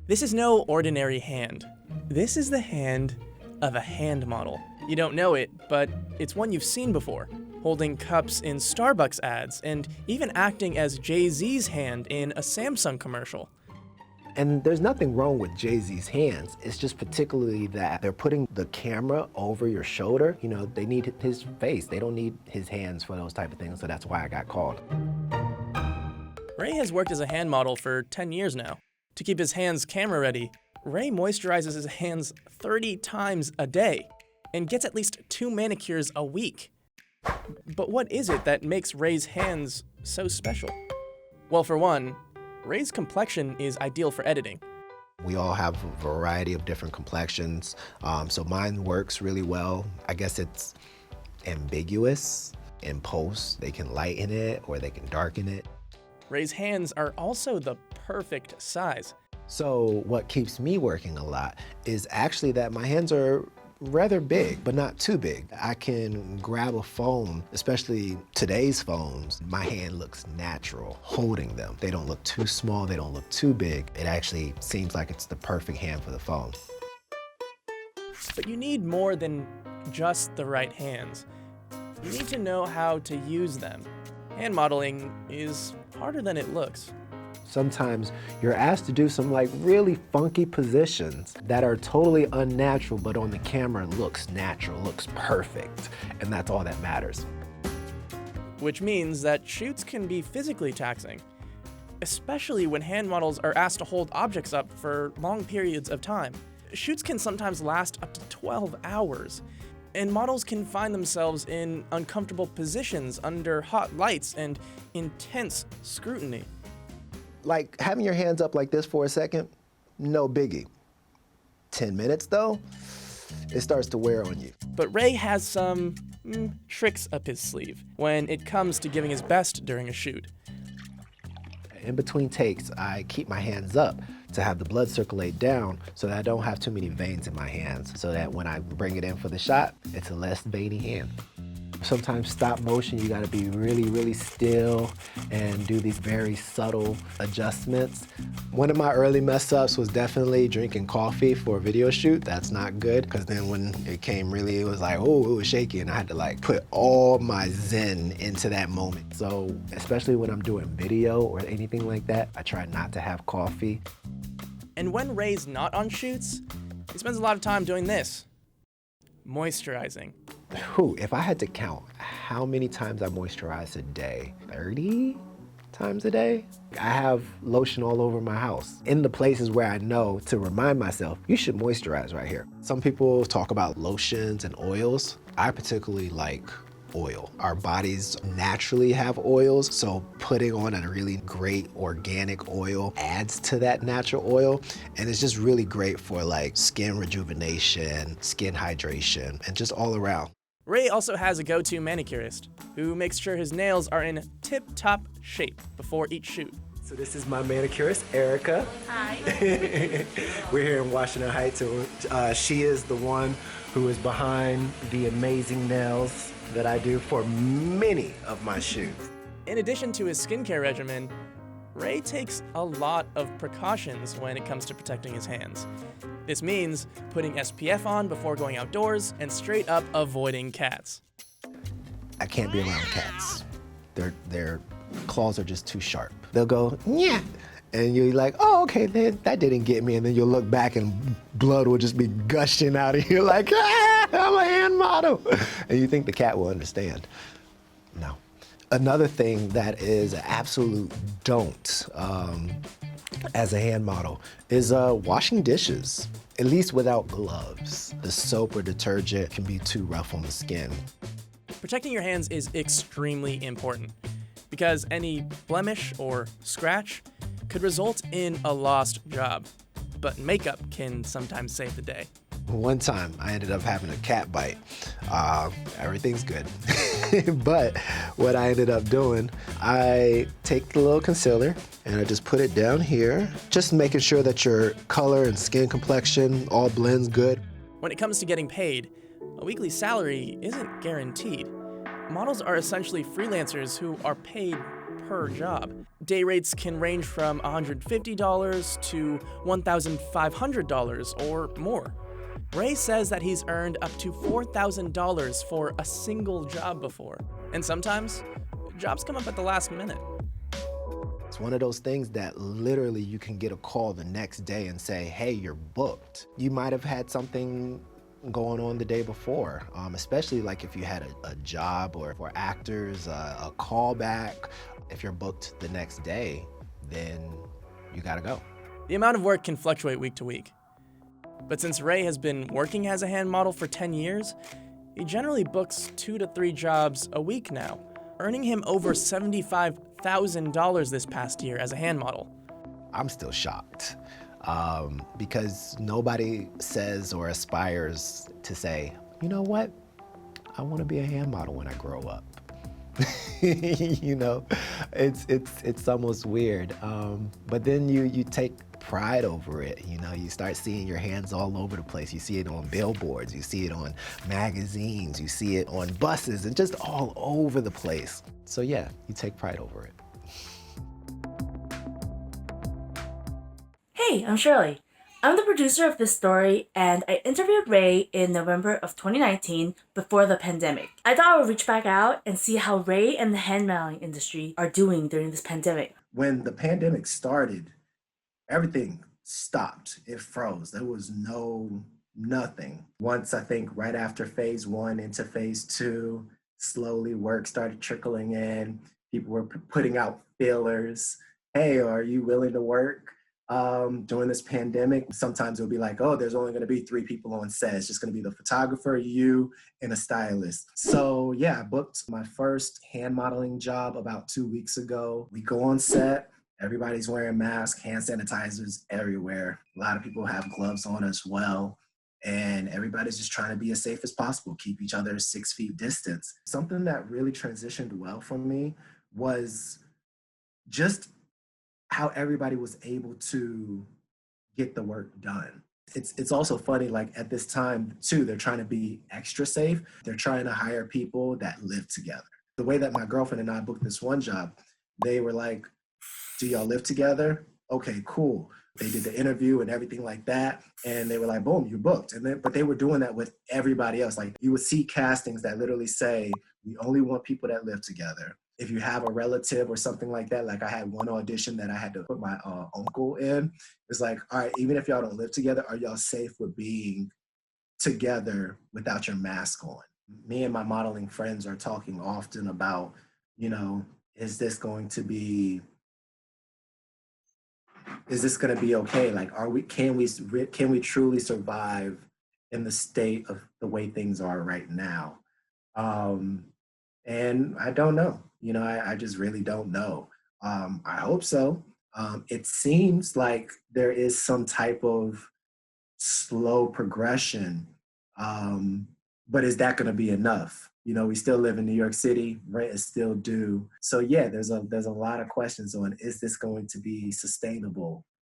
This is no ordinary hand. This is the hand of a hand model. You don't know it, but it's one you've seen before, holding cups in Starbucks ads and even acting as Jay-Z's hand in a Samsung commercial. And there's nothing wrong with Jay-Z's hands. It's just particularly that they're putting the camera over your shoulder. You know, they need his face. They don't need his hands for those type of things, so that's why I got called. Ray has worked as a hand model for 10 years now. To keep his hands camera ready, Ray moisturizes his hands 30 times a day and gets at least 2 manicures a week. But what is it that makes Ray's hands so special? Well, for one, Ray's complexion is ideal for editing. We all have a variety of different complexions, so mine works really well. I guess it's ambiguous. In post, they can lighten it or they can darken it. Ray's hands are also the perfect size. So what keeps me working a lot is actually that my hands are rather big, but not too big. I can grab a phone, especially today's phones. My hand looks natural holding them. They don't look too small, they don't look too big. It actually seems like it's the perfect hand for the phone. But you need more than just the right hands. You need to know how to use them. Hand modeling is harder than it looks. Sometimes you're asked to do some like really funky positions that are totally unnatural, but on the camera looks natural, looks perfect, and that's all that matters. Which means that shoots can be physically taxing, especially when hand models are asked to hold objects up for long periods of time. Shoots can sometimes last up to 12 hours, and models can find themselves in uncomfortable positions under hot lights and intense scrutiny. Like having your hands up like this for a second, no biggie. 10 minutes though, it starts to wear on you. But Ray has some tricks up his sleeve when it comes to giving his best during a shoot. In between takes, I keep my hands up to have the blood circulate down so that I don't have too many veins in my hands, so that when I bring it in for the shot, it's a less veiny hand. Sometimes stop motion, you gotta be really, really still and do these very subtle adjustments. One of my early mess ups was definitely drinking coffee for a video shoot. That's not good, because then when it came really, it was like, oh, it was shaky, and I had to like put all my zen into that moment. So, especially when I'm doing video or anything like that, I try not to have coffee. And when Ray's not on shoots, he spends a lot of time doing this, moisturizing. If I had to count how many times I moisturize a day, 30 times a day? I have lotion all over my house in the places where I know to remind myself, you should moisturize right here. Some people talk about lotions and oils. I particularly like oil. Our bodies naturally have oils, so putting on a really great organic oil adds to that natural oil, and it's just really great for like skin rejuvenation, skin hydration, and just all around. Ray also has a go-to manicurist who makes sure his nails are in tip-top shape before each shoot. So this is my manicurist, Erica. Hi. We're here in Washington Heights, and she is the one who is behind the amazing nails that I do for many of my shoots. In addition to his skincare regimen, Ray takes a lot of precautions when it comes to protecting his hands. This means putting SPF on before going outdoors and straight up avoiding cats. I can't be around cats. Their claws are just too sharp. They'll go, yeah, and you're like, oh, okay, that didn't get me, and then you'll look back and blood will just be gushing out of you like, ah, I'm a hand model. And you think the cat will understand. No. Another thing that is an absolute don't as a hand model is washing dishes, at least without gloves. The soap or detergent can be too rough on the skin. Protecting your hands is extremely important because any blemish or scratch could result in a lost job. But makeup can sometimes save the day. One time I ended up having a cat bite. Everything's good. But what I ended up doing, I take the little concealer and I just put it down here, just making sure that your color and skin complexion all blends good. When it comes to getting paid, a weekly salary isn't guaranteed. Models are essentially freelancers who are paid per job. Day rates can range from $150 to $1,500 or more. Ray says that he's earned up to $4,000 for a single job before, and sometimes jobs come up at the last minute. It's one of those things that literally you can get a call the next day and say, hey, you're booked. You might have had something going on the day before, especially like if you had a job, or for actors, a callback. If you're booked the next day, then you gotta go. The amount of work can fluctuate week to week. But since Ray has been working as a hand model for 10 years, he generally books 2 to 3 jobs a week now, earning him over $75,000 this past year as a hand model. I'm still shocked because nobody says or aspires to say, you know what, I want to be a hand model when I grow up. You know, it's almost weird. But then you take pride over it. You know, you start seeing your hands all over the place. You see it on billboards, you see it on magazines, you see it on buses, and just all over the place. So yeah, you take pride over it. Hey, I'm Shirley. I'm the producer of this story, and I interviewed Ray in November of 2019 before the pandemic. I thought I would reach back out and see how Ray and the hand modeling industry are doing during this pandemic. When the pandemic started, everything stopped. It froze. There was nothing. Once, I think right after phase 1 into phase 2, slowly work started trickling in. People were putting out feelers. Hey, are you willing to work during this pandemic? Sometimes it'll be like, oh, there's only going to be 3 people on set. It's just going to be the photographer, you, and a stylist. So yeah, I booked my first hand modeling job about 2 weeks ago. We go on set. Everybody's wearing masks, hand sanitizers everywhere. A lot of people have gloves on as well. And everybody's just trying to be as safe as possible, keep each other 6 feet distance. Something that really transitioned well for me was just how everybody was able to get the work done. It's also funny, like at this time too, they're trying to be extra safe. They're trying to hire people that live together. The way that my girlfriend and I booked this one job, they were like, do y'all live together? Okay, cool. They did the interview and everything like that. And they were like, boom, you're booked. But they were doing that with everybody else. Like you would see castings that literally say, we only want people that live together. If you have a relative or something like that, like I had one audition that I had to put my uncle in. It's like, all right, even if y'all don't live together, are y'all safe with being together without your mask on? Me and my modeling friends are talking often about, you know, is this going to be okay? Like, can we truly survive in the state of the way things are right now? And I don't know, you know, I just really don't know. I hope so. It seems like there is some type of slow progression, but is that going to be enough? You know, we still live in New York City, rent is still due. So yeah, there's a lot of questions on, is this going to be sustainable